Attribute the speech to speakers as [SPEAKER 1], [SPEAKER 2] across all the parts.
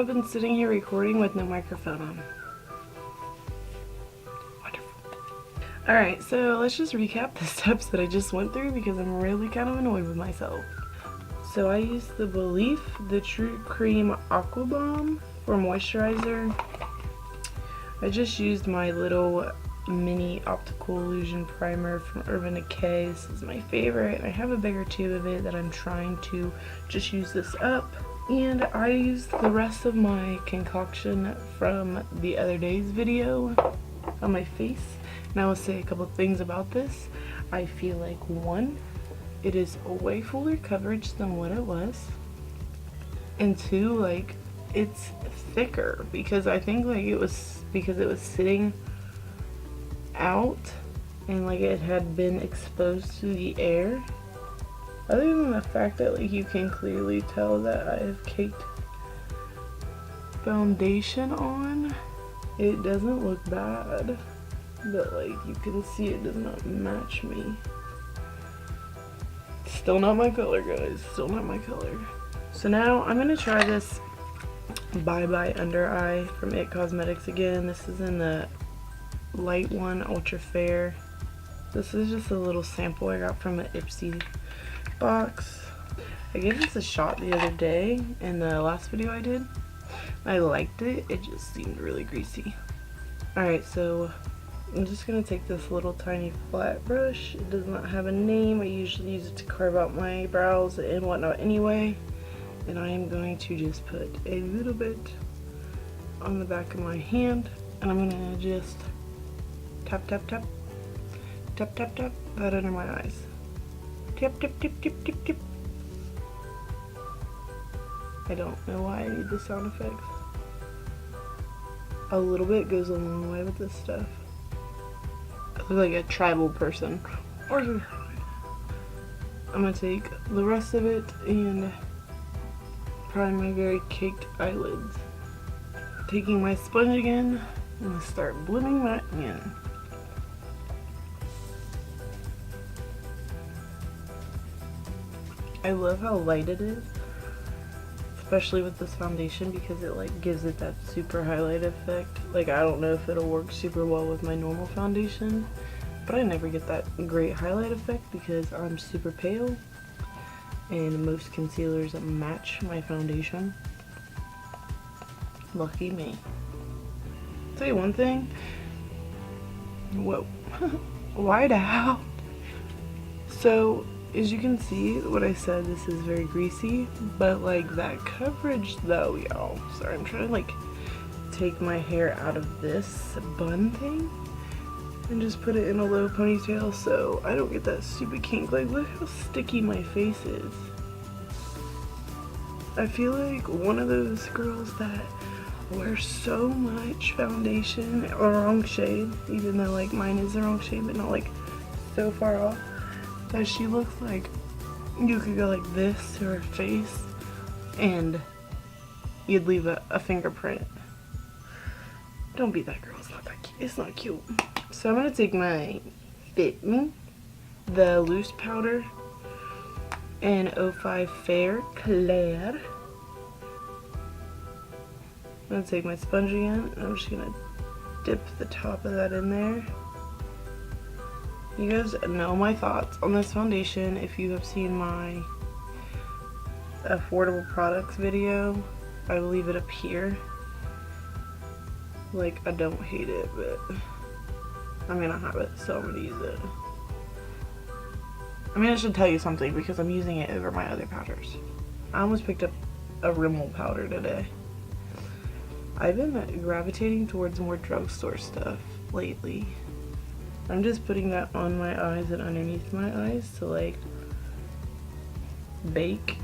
[SPEAKER 1] I've been sitting here recording with no microphone on. Wonderful. Alright, so let's just recap the steps that I just went through because I'm really kind of annoyed with myself. So I used the Belief the True Cream Aqua Bomb for moisturizer. I just used my little mini optical illusion primer from Urban Decay. This is my favorite. I have a bigger tube of it that I'm trying to just use this up. And I used the rest of my concoction from the other day's video on my face. And I will say a couple things about this. I feel like, one, it is a way fuller coverage than what it was. And two, like, it's thicker because I think like it was because it was sitting out and like it had been exposed to the air. Other than the fact that like you can clearly tell that I have caked foundation on, it doesn't look bad, but like you can see it does not match me. Still not my color, guys, still not my color. So now I'm gonna try this Bye Bye Under Eye from It Cosmetics again. This is in the light one, Ultra Fair. This is just a little sample I got from an Ipsy box. I gave this a shot the other day in the last video I did. I liked it, it just seemed really greasy. Alright, so I'm just gonna take this little tiny flat brush. It does not have a name. I usually use it to carve out my brows and whatnot anyway. And I am going to just put a little bit on the back of my hand, and I'm gonna just tap, tap, tap, tap, tap, tap that under my eyes. Tap, tap, tap, tap, tap, tap. I don't know why I need the sound effects. A little bit goes a long way with this stuff. I look like a tribal person. I'm gonna take the rest of it and prime my very caked eyelids. Taking my sponge again, I'm gonna start blending that in. I love how light it is, especially with this foundation because it like gives it that super highlight effect. Like I don't know if it'll work super well with my normal foundation, but I never get that great highlight effect because I'm super pale. And most concealers match my foundation. Lucky me. Tell you one thing. Whoa. V.I.D.E.O.S. So, as you can see, what I said, this is very greasy. But like that coverage though, y'all. Sorry, I'm trying to like take my hair out of this bun thing. And just put it in a low ponytail so I don't get that stupid kink. Like, look how sticky my face is. I feel like one of those girls that wears so much foundation or wrong shade, even though like mine is the wrong shade but not like so far off, that she looks like you could go like this to her face and you'd leave a fingerprint. Don't be that girl, it's not that cute. It's not cute. So I'm gonna take my V.I.D.E.O.S, the loose powder, and 05 Fair Clair. I'm gonna take my sponge again, and I'm just gonna dip the top of that in there. You guys know my thoughts on this foundation if you have seen my affordable products video. I will leave it up here. Like, I don't hate it, but I'm gonna have it, so I'm gonna use it. I mean, I should tell you something because I'm using it over my other powders. I almost picked up a Rimmel powder today. I've been gravitating towards more drugstore stuff lately. I'm just putting that on my eyes and underneath my eyes to like bake.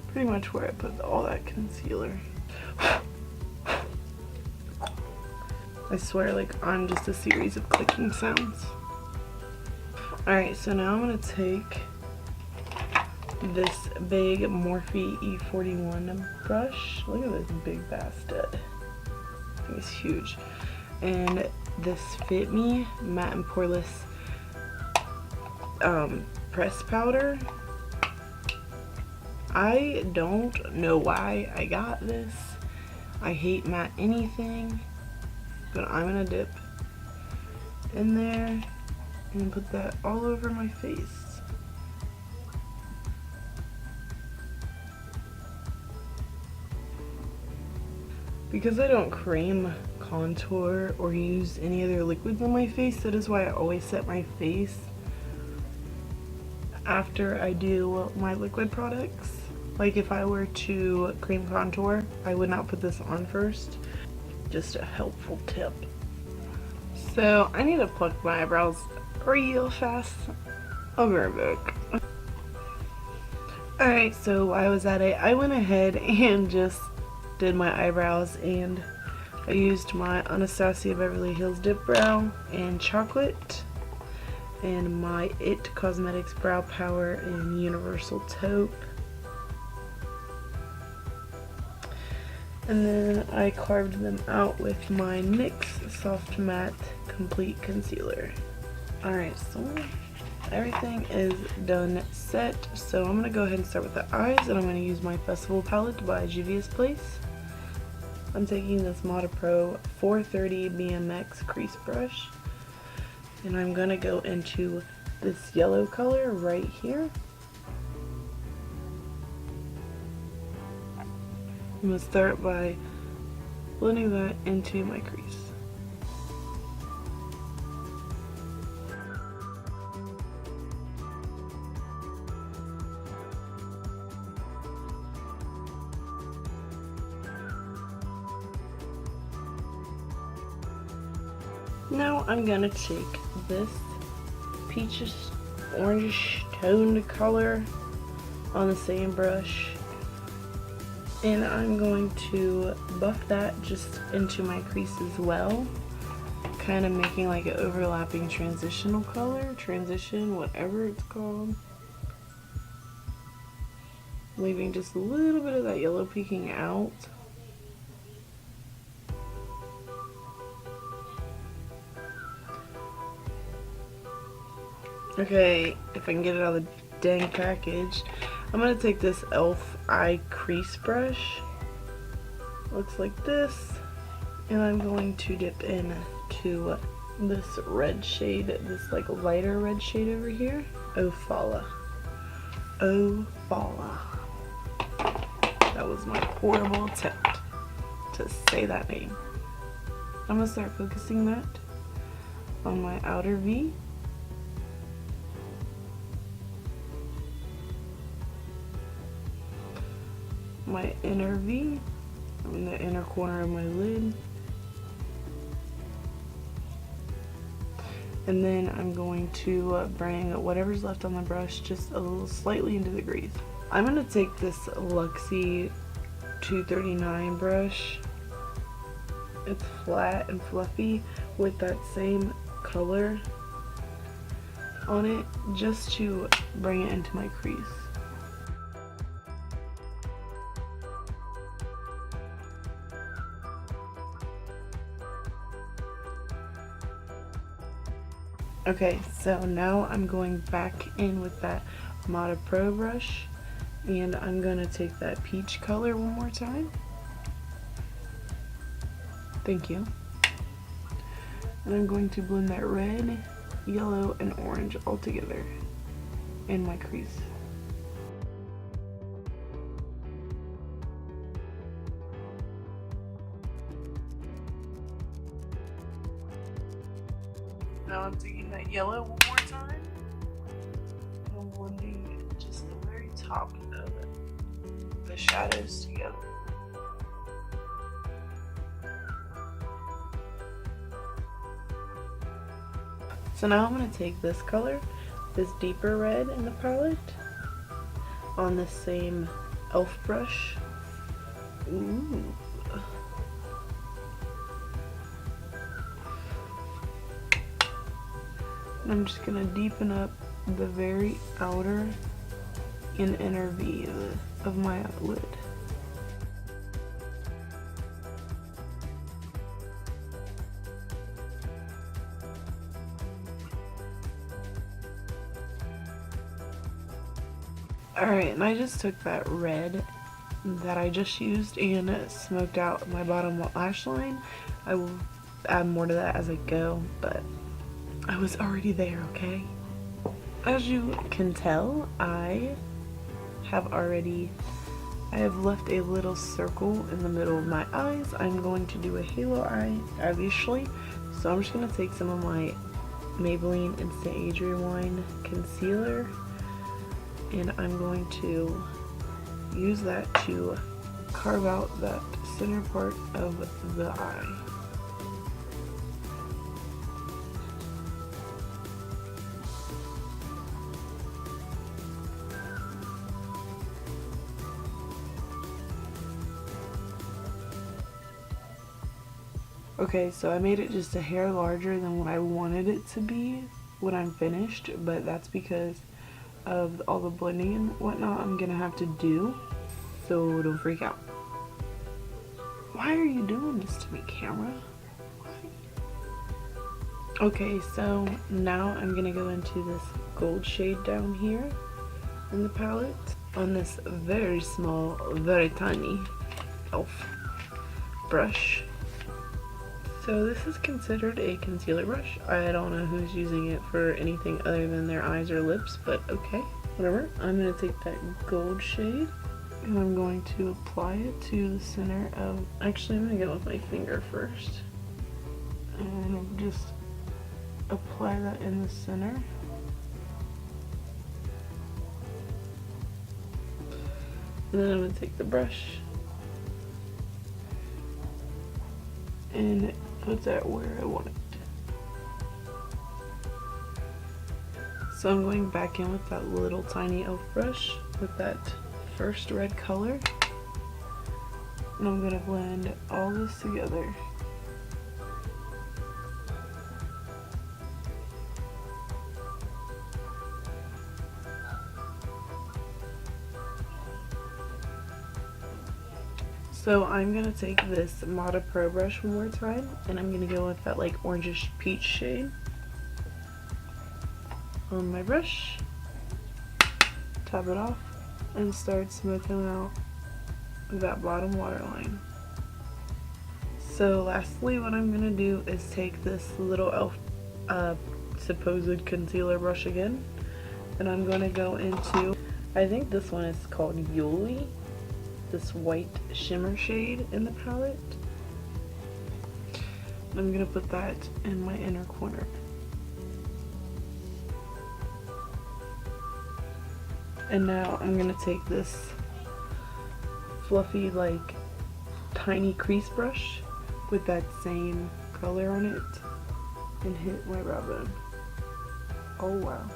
[SPEAKER 1] Pretty much where I put all that concealer. I swear, like, I'm just a series of clicking sounds. Alright, so now I'm gonna take this big Morphe E41 brush. Look at this big bastard. It's huge. And this Fit Me Matte and Poreless press powder. I don't know why I got this. I hate matte anything, but I'm gonna dip in there and put that all over my face. Because I don't cream, contour, or use any other liquids on my face, that is why I always set my face after I do my liquid products. Like if I were to cream contour, I would not put this on first. Just a helpful tip. So I need to pluck my eyebrows real fast. I'll be right back. Alright, so while I was at it, I went ahead and just did my eyebrows, and I used my Anastasia Beverly Hills Dip Brow in chocolate and my It Cosmetics Brow Power in Universal Taupe. And then I carved them out with my NYX Soft Matte Complete Concealer. Alright, so everything is done set, so I'm going to go ahead and start with the eyes, and I'm going to use my Festival palette by Juvia's Place. I'm taking this M.O.R.E Pro 430 BMX crease brush, and I'm going to go into this yellow color right here. I'm going to start by blending that into my crease. Now I'm going to take this peachish orangish toned color on the same brush, and I'm going to buff that just into my crease as well, kind of making like an overlapping transitional color, transition, whatever it's called, leaving just a little bit of that yellow peeking out. Okay, if I can get it out of the dang package, I'm going to take this e.l.f. eye crease brush, looks like this, and I'm going to dip into this red shade, this like lighter red shade over here, F.O.L.L.O.W. That was my horrible attempt to say that name. I'm going to start focusing that on my outer V. My inner V, in the inner corner of my lid, and then I'm going to bring whatever's left on the brush just a little slightly into the crease. I'm going to take this Luxie 239 brush, it's flat and fluffy with that same color on it, just to bring it into my crease. Okay, so now I'm going back in with that M.O.R.E Pro brush, and I'm going to take that peach color one more time. Thank you. And I'm going to blend that red, yellow, and orange all together in my crease. Now I'm taking that yellow one more time, and I'm blending just the very top of the shadows together. So now I'm going to take this color, this deeper red in the palette, on the same e.l.f. brush. Ooh. And I'm just going to deepen up the very outer and inner V of my lid. Alright, and I just took that red that I just used and smoked out my bottom lash line. I will add more to that as I go, but I was already there, okay? As you can tell, I have left a little circle in the middle of my eyes. I'm going to do a halo eye, obviously. So I'm just going to take some of my Maybelline Instant Age Rewind concealer, and I'm going to use that to carve out that center part of the eye. Okay, so I made it just a hair larger than what I wanted it to be when I'm finished, but that's because of all the blending and whatnot I'm gonna have to do, so don't freak out. Why are you doing this to me, camera? Why? Okay, so now I'm gonna go into this gold shade down here in the palette on this very small, very tiny e.l.f. brush. So this is considered a concealer brush. I don't know who's using it for anything other than their eyes or lips, but okay, whatever. I'm going to take that gold shade and I'm going to apply it to the center of, actually I'm going to go with my finger first. And just apply that in the center. And then I'm going to take the brush and put that where I want it. So I'm going back in with that little tiny e.l.f. brush with that first red color, and I'm gonna blend all this together. So I'm going to take this M.O.R.E Pro brush one more time, and I'm going to go with that like orangish peach shade on my brush, top it off, and start smoothing out that bottom waterline. So lastly, what I'm going to do is take this little e.l.f. Supposed concealer brush again, and I'm going to go into, I think this one is called Yuli. This white shimmer shade in the palette. I'm gonna put that in my inner corner. And now I'm gonna take this fluffy, like, tiny crease brush with that same color on it and hit my brow bone. Oh wow.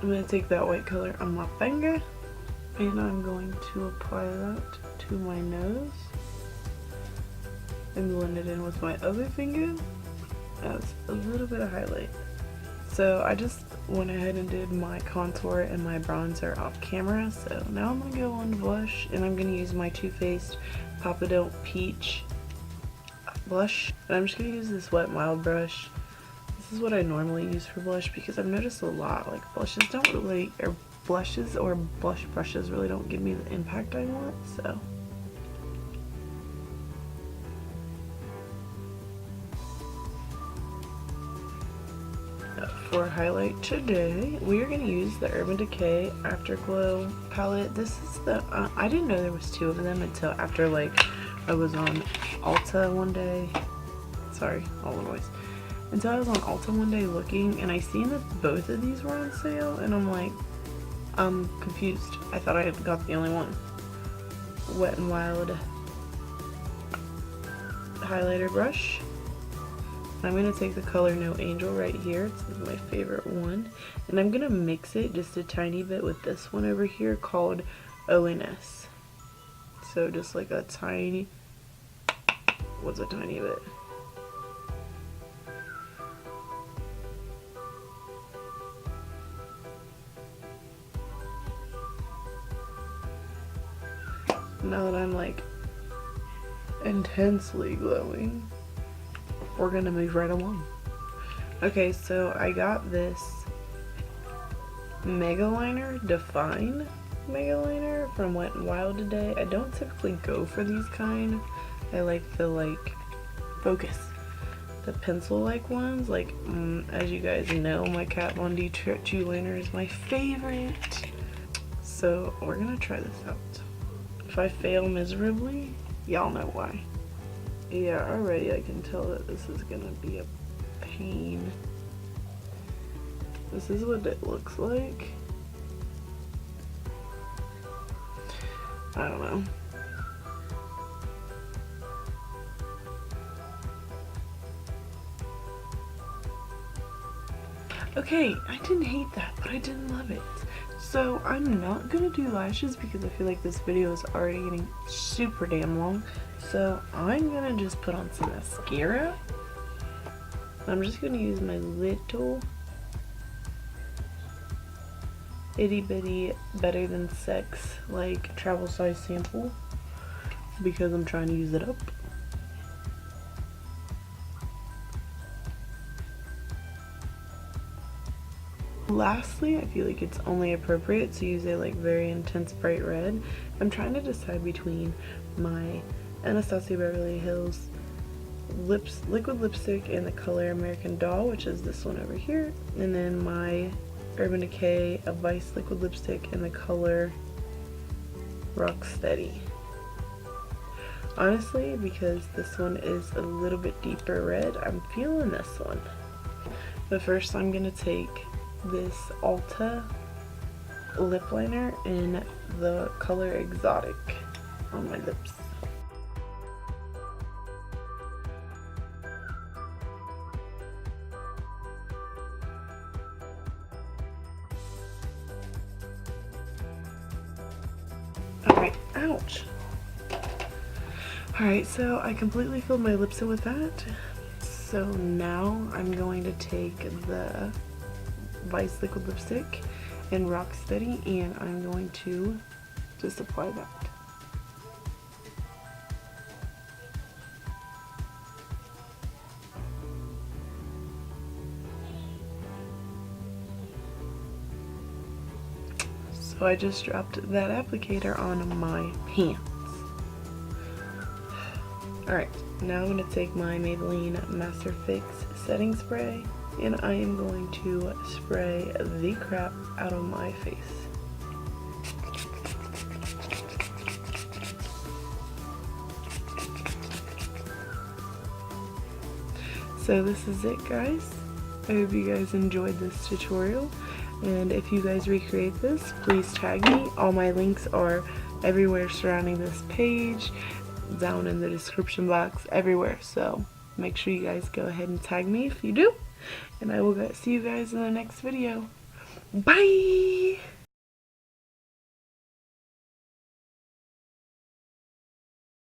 [SPEAKER 1] I'm going to take that white color on my finger and I'm going to apply that to my nose and blend it in with my other finger as a little bit of highlight. So I just went ahead and did my contour and my bronzer off camera, so now I'm going to go on to blush, and I'm going to use my Too Faced Papa Don't Peach blush. And I'm just going to use this Wet n Wild brush. This is what I normally use for blush because I've noticed a lot, like blushes don't really, or blushes or blush brushes really don't give me the impact I want, so. For highlight today, we are going to use the Urban Decay Afterglow palette. This is the, I didn't know there was two of them until after like I was on Ulta one day. Sorry, all the noise. Until I was on Ulta one day looking, and I seen that both of these were on sale, and I'm like, I'm confused. I thought I had got the only one. Wet n Wild highlighter brush. I'm going to take the color No Angel right here. It's my favorite one. And I'm going to mix it just a tiny bit with this one over here called ONS. So just like a tiny, what's a tiny bit? Now that I'm like intensely glowing, we're gonna move right along. Okay, so I got this Mega Liner Define mega liner from Wet n Wild today. I don't typically go for these kind. I like the focus, the pencil like ones. As you guys know, my Kat Von D True liner is my favorite. So we're gonna try this out. If I fail miserably, y'all know why. Yeah, already I can tell that this is gonna be a pain. This is what it looks like. I don't know. Okay, I didn't hate that, but I didn't love it. So I'm not gonna do lashes because I feel like this video is already getting super damn long. So I'm gonna just put on some mascara. I'm just gonna use my little itty bitty Better Than Sex travel size sample because I'm trying to use it up. Lastly, I feel like it's only appropriate to use a very intense bright red. I'm trying to decide between my Anastasia Beverly Hills liquid lipstick in the color American Doll, which is this one over here, and then my Urban Decay Vice liquid lipstick in the color Rocksteady. Honestly, because this one is a little bit deeper red, I'm feeling this one. But first I'm gonna take this Ulta lip liner in the color Exotic on my lips. Alright, ouch. Alright, so I completely filled my lips in with that. So now I'm going to take the Vice liquid lipstick in Rocksteady and I'm going to just apply that. So I just dropped that applicator on my pants. Alright, now I'm going to take my Maybelline Master Fix setting spray and I am going to spray the crap out of my face. So this is it, guys. I hope you guys enjoyed this tutorial, and if you guys recreate this, please tag me. All my links are everywhere surrounding this page, down in the description box, everywhere. So make sure you guys go ahead and tag me if you do, and I will see you guys in the next video. Bye!